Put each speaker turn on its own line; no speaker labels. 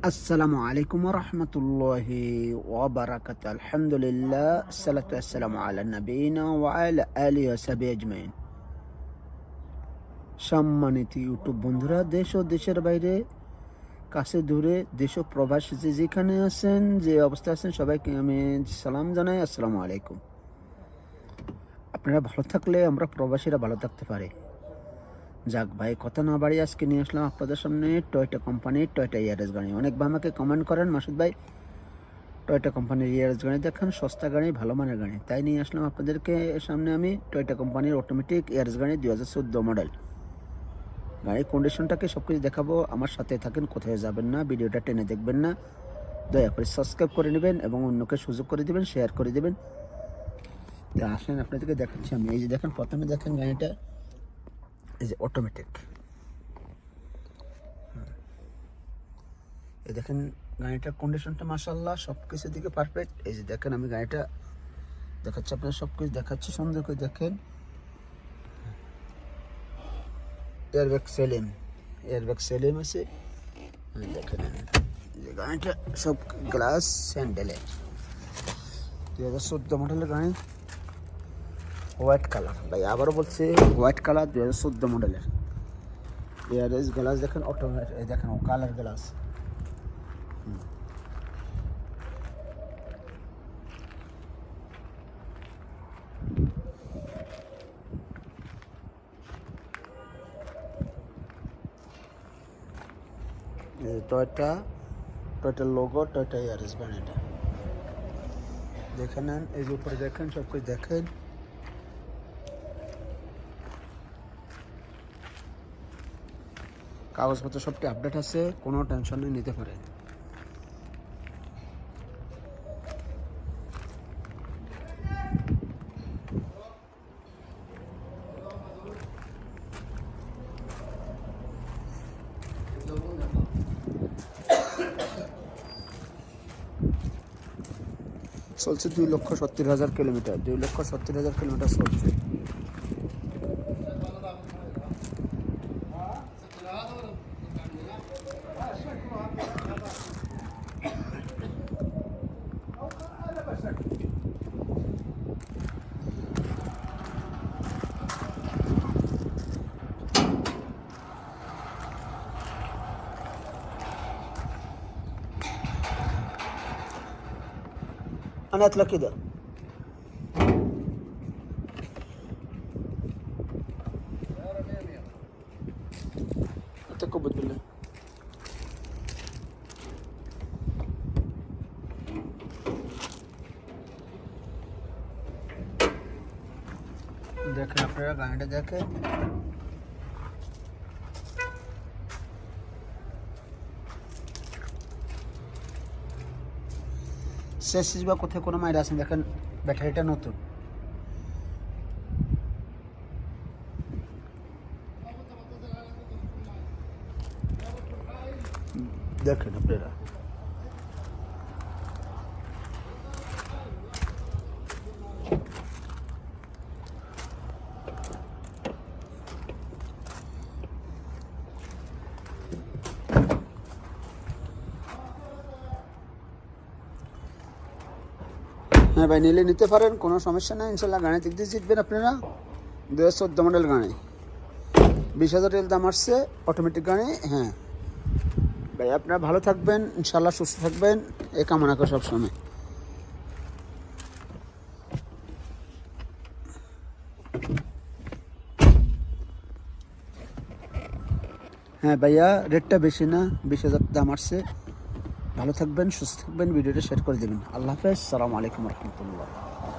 আসসালামু আলাইকুম রহমতুল্লাহি ওয়া বারাকাতুহু। আলহামদুলিল্লাহ, সালাতু ওয়াসসালামু আলা নবিয়িনা ওয়া আলা আলিহি ওয়া সাহবিহি আজমাইন। সম্মানিত ইউটিউব বন্ধুরা, দেশ ও দেশের বাইরে, কাছে দূরে, দেশ ও প্রবাসী যে যেখানে আছেন, যে অবস্থায় আছেন, সবাইকে আমি সালাম জানাই। আসসালামু আলাইকুম। আপনারা ভালো থাকলে আমরা প্রবাসীরা ভালো থাকতে পারি। যাক ভাই, কথা না বাড়ি আজকে নিয়ে আসলাম আপনাদের সামনে টয়োটা কোম্পানির টয়োটা ইয়ারিস গাড়ি। অনেক ভাই আমাকে কমেন্ট করেন, মাসুদ ভাই টয়োটা কোম্পানির ইয়ারিস গাড়ি দেখান, সস্তা গাড়ি, ভালো মানের গাড়ি। তাই নিয়ে আসলাম আপনাদেরকে সামনে আমি টয়োটা কোম্পানির অটোমেটিক ইয়ারিস গাড়ি 2014 মডেল। গাড়ির কন্ডিশনটাকে সব কিছু দেখাবো। আমার সাথে থাকেন, কোথায় যাবেন না, ভিডিওটা টেনে দেখবেন না। দয়া করে সাবস্ক্রাইব করে নেবেন এবং অন্যকে সুযোগ করে দেবেন, শেয়ার করে দেবেন। তো আসেন আপনাদেরকে দেখাচ্ছি আমি। এই যে দেখেন, প্রথমে দেখেন গাড়িটা, এই যে অটোমেটিক। এই দেখেন গাড়িটার কন্ডিশনটা মাশাআল্লাহ সব কিছু দিকে পারফেক্ট। এই যে দেখেন, আমি গাড়িটা দেখাচ্ছি, আপনারা সব কিছু দেখাচ্ছি, সুন্দর করে দেখেন। এয়ারব্যাগ সেলিম আছে। দেখেন যে গাড়িটা সব গ্লাস স্যান্ডেলের 2014 মডেলের গাড়ি, হোয়াইট কালার। ভাই আবারও বলছি, হোয়াইট কালার 2014 মডেলের এয়ারএস গ্লাস। দেখেন অটোমেটিক, এই দেখেন কালার গ্লাস। টয়োটার লোগো, টয়োটা ইয়ারিস গাড়িটা দেখে নেন। এই যে উপরে দেখেন, সব কিছু দেখেন। কাগজপত্র সবটি আপডেট আছে, কোনো টেনশন নেই, নিতে পারে। চলছে 2,70,000 কিলোমিটার, 2,70,000 কিলোমিটার চলছে। أنا أتلك كده. تكبت بالله. দেখেন আপনারা গাড়িটা দেখেন। শেষ বা কোথায় কোনো মাইর আছেন, দেখেন ব্যাটারিটা নতুন। দেখেন আপনারা, হ্যাঁ ভাই, নিলে নিতে পারেন, কোনো সমস্যা নেই। ইনশাল্লাহ গাড়ি দিক দিয়ে জিতবেন আপনারা। 2014 মডেল গাড়ি, 20,000 রিয়াল দাম আসছে, অটোমেটিক গাড়ি। হ্যাঁ ভাই, আপনারা ভালো থাকবেন, ইনশাল্লাহ সুস্থ থাকবেন, এই কামনা করে সবসময়। হ্যাঁ ভাইয়া, রেটটা বেশি না, 20,000 দাম আসছে। ভালো থাকবেন, সুস্থ থাকবেন, ভিডিওটা শেয়ার করে দেবেন। আল্লাহ হাফেজ, সালামু আলাইকুম রহমতুল্লাহ।